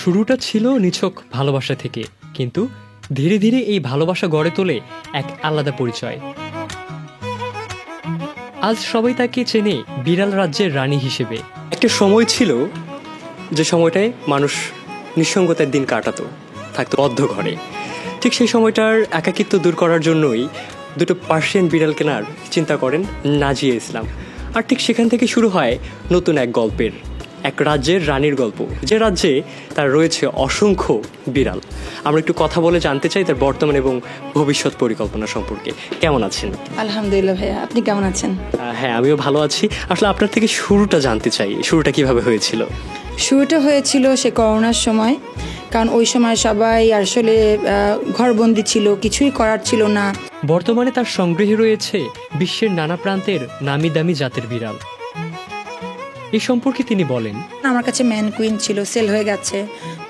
শুরুটা ছিল নিছক ভালোবাসা থেকে, কিন্তু ধীরে ধীরে এই ভালোবাসা গড়ে তোলে এক আলাদা পরিচয়। আজ সবাই তাকে চেনে বিড়াল রাজ্যের রানী হিসেবে। একটা সময় ছিল যে সময়টায় মানুষ নিঃসঙ্গতার দিন কাটাতো, থাকতো বদ্ধ ঘরে। ঠিক সেই সময়টার একাকিত্ব দূর করার জন্যই দুটো পার্সিয়ান বিড়াল কেনার চিন্তা করেন নাজিয়া ইসলাম। আর ঠিক সেখান থেকে শুরু হয় নতুন এক গল্পের, এক রাজ্যের রানীর গল্প, যে রাজ্যে তার রয়েছে অসংখ্য বিড়াল। আমরা একটু কথা বলে জানতে চাই তার বর্তমান এবং ভবিষ্যৎ পরিকল্পনা সম্পর্কে। কেমন আছেন? আলহামদুলিল্লাহ ভাইয়া, আপনি কেমন আছেন? হ্যাঁ, আমিও ভালো আছি। আসলে আপনার থেকে শুরুটা জানতে চাই, শুরুটা কিভাবে হয়েছিল? শুরুটা হয়েছিল সে করোনার সময়, কারণ ওই সময় সবাই আসলে ঘরবন্দি ছিল, কিছুই করার ছিল না। বর্তমানে তার সংগ্রহে রয়েছে বিশ্বের নানা প্রান্তের নামি দামি জাতের বিড়াল। এই সম্পর্কে তিনি বলেন, আমার কাছে ম্যান কুইন ছিল, সেল হয়ে গেছে।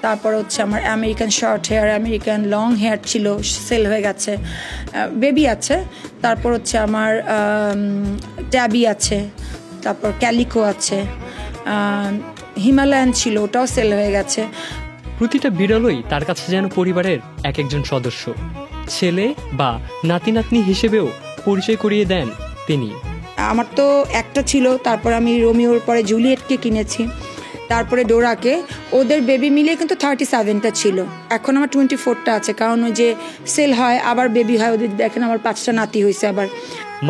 তারপর হচ্ছে আমার American short hair, American long hair ছিল, সেল হয়ে গেছে। বেবি আছে। তারপর হচ্ছে আমার ট্যাবি আছে, তারপর ক্যালিকো আছে, হিমালয়ান ছিল, ওটাও সেল হয়ে গেছে। প্রতিটা বিড়ালই তার কাছে যেন পরিবারের এক একজন সদস্য, ছেলে বা নাতি নাতনি হিসেবেও পরিচয় করিয়ে দেন তিনি। আমার তো একটা ছিল, তারপর আমি রোমিওর পরে জুলিয়েটকে কিনেছি, তারপরে ডোরাকে। ওদের বেবি মিলিয়ে কিন্তু 37টা ছিল। এখন আমার 24টা আছে, কারণ ওই যে সেল হয় আবার বেবি হয়। ওদের দেখেন আমার 5টা নাতি হয়েছে। আবার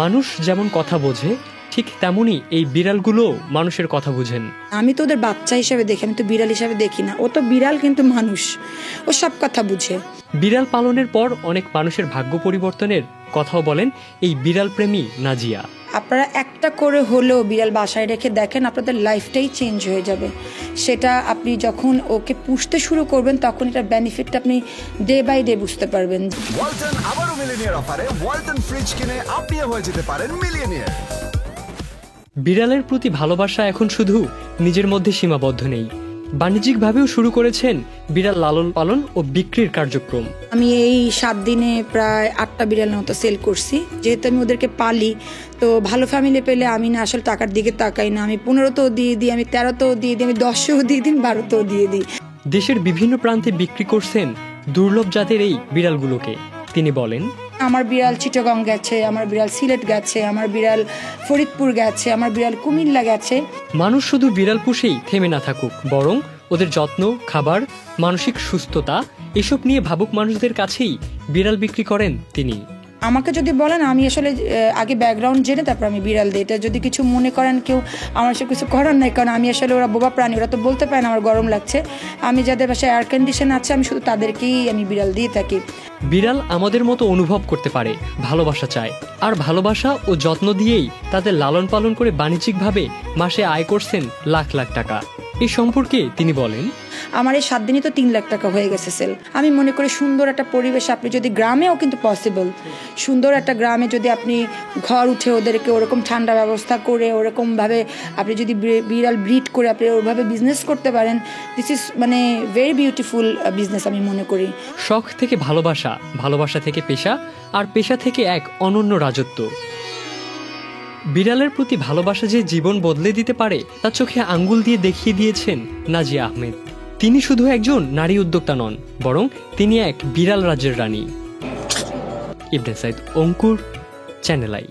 মানুষ যেমন কথা বোঝে, ঠিক তেমনই এই বিড়ালগুলো মানুষের কথা বুঝেন। আমি তো ওদের বাচ্চা হিসেবে দেখি, আমি তো বিড়াল হিসেবে দেখি না। ও তো বিড়াল, কিন্তু মানুষ, ও সব কথা বুঝে। বিড়াল পালনের পর অনেক মানুষের ভাগ্য পরিবর্তনের কথাও বলেন এই বিড়াল প্রেমী নাজিয়া। আপনারা একটা করে হলেও বিড়াল বাসায় রেখে দেখেন, আপনাদের লাইফটাই চেঞ্জ হয়ে যাবে। সেটা আপনি যখন ওকে পুষতে শুরু করবেন, তখন এটার বেনিফিটটা আপনি ডে বাই ডে বুঝতে পারবেন। ওয়ালটন আবারো মিলিয়নিয়ার অফারে ওয়ালটন ফ্রিজ কিনে আপনিও হয়ে যেতে পারেন মিলিয়নিয়ার। বিড়ালের প্রতি ভালোবাসা এখন শুধু নিজের মধ্যে সীমাবদ্ধ নেই, বাণিজ্যিকভাবেও শুরু করেছেন বিড়াল লালন পালন ও বিক্রির কার্যক্রম। আমি এই 7 দিনে প্রায় 8টা বিড়ালের মতো সেল করছি। যেহেতু আমি ওদেরকে পালি, তো ভালো ফ্যামিলি পেলে আমি না আসলে টাকার দিকে তাকাই না। আমি 15তেও দিয়ে দিই, আমি 13তেও দিয়ে দিই, আমি 10এও দিয়ে দিই, 12তেও দিয়ে দিই। দেশের বিভিন্ন প্রান্তে বিক্রি করছেন দুর্লভ জাতের এই বিড়ালগুলোকে। তিনি বলেন, আমার বিড়াল চিটাগং গেছে, আমার বিড়াল সিলেট গেছে, আমার বিড়াল ফরিদপুর গেছে, আমার বিড়াল কুমিল্লা গেছে। মানুষ শুধু বিড়াল পুষেই থেমে না থাকুক, বরং ওদের যত্ন, খাবার, মানসিক সুস্থতা এসব নিয়ে ভাবুক মানুষদের কাছেই বিড়াল বিক্রি করেন তিনি। আমাকে যদি বলেন, আমি আসলে আগে ব্যাকগ্রাউন্ড জেনে তারপর আমি বিড়াল দিই। এটা যদি কিছু মনে করেন কেউ, আমার সে কিছু করার নাই, কারণ আমি আসলে, ওরা বোবা প্রাণী, ওরা তো বলতে পারে না আমার গরম লাগছে। আমি যাদের বাসায় এয়ার কন্ডিশন আছে, আমি শুধু তাদেরকেই আমি বিড়াল দিয়ে থাকি। বিড়াল আমাদের মতো অনুভব করতে পারে, ভালোবাসা চায়, আর ভালোবাসা ও যত্ন দিয়েই তাদের লালন পালন করে বাণিজ্যিকভাবে মাসে আয় করছেন লাখ লাখ টাকা। এই সম্পর্কে তিনি বলেন, আমার এই 7 দিনই তো 3 লাখ টাকা হয়ে গেছে সেল। আমি মনে করি সুন্দর একটা পরিবেশ আপনি যদি গ্রামেও, কিন্তু পসিবল, সুন্দর একটা গ্রামে যদি আপনি ঘর উঠে ওদেরকে ওরকম ঠান্ডা ব্যবস্থা করে, ওরকমভাবে আপনি যদি বিড়াল ব্রিড করে আপনি ওইভাবে বিজনেস করতে পারেন, দিস ইজ মানে ভেরি বিউটিফুল বিজনেস আমি মনে করি। শখ থেকে ভালোবাসা, ভালোবাসা থেকে পেশা, আর পেশা থেকে এক অনন্য রাজত্ব। বিড়ালের প্রতি ভালোবাসা যে জীবন বদলে দিতে পারে, তা চোখে আঙ্গুল দিয়ে দেখিয়ে দিয়েছেন নাজিয়া আহমেদ। তিনি শুধু একজন নারী উদ্যোক্তা নন, বরং তিনি এক বিড়াল রাজ্যের রানী। ইবনে সাইদ অঙ্কুর, চ্যানেল আই।